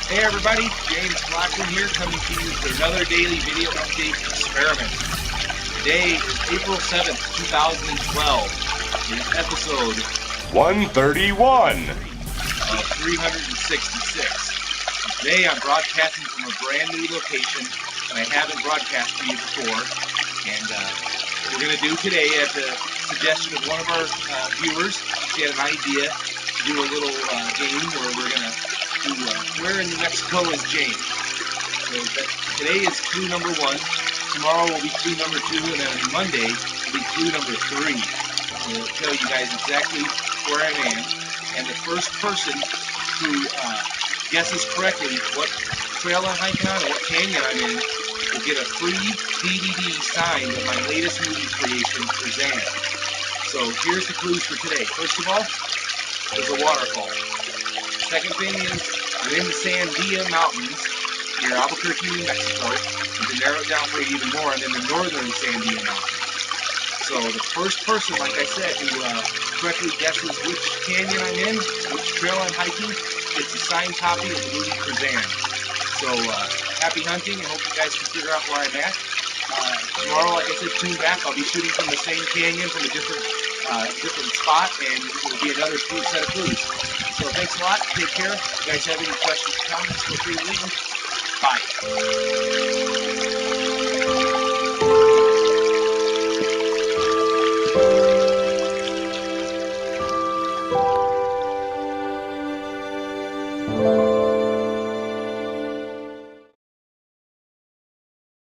Hey everybody, James Blackburn here, coming to you with another daily video update experiment. Today is April 7th, 2012, in episode 131 of 366. Today I'm broadcasting from a brand new location that I haven't broadcast to you before, and we're going to do today, at the suggestion of one of our viewers, she had an idea to do a little game where we're going to do Where in New Mexico is James? So today is clue number 1, tomorrow will be clue number 2, and then on Monday will be clue number 3. So it'll tell you guys exactly where I am, and the first person who guesses correctly what trail I'm hiking on and what canyon I'm in will get a free DVD signed of my latest movie creation, Shazam. So here's the clues for today. First of all, there's a waterfall. Second thing is, I'm in the Sandia Mountains near Albuquerque, New Mexico. And to narrow it down for you even more, I'm in the northern Sandia Mountains. So the first person, like I said, who correctly guesses which canyon I'm in, which trail I'm hiking, gets a signed copy of the movie Shazam. So happy hunting, and hope you guys can figure out where I'm at. Tomorrow, like I said, tune back. I'll be shooting from the same canyon from a different spot, and it will be another set of clues. So thanks a lot. Take care. If you guys have any questions or comments, feel free to leave them. Bye.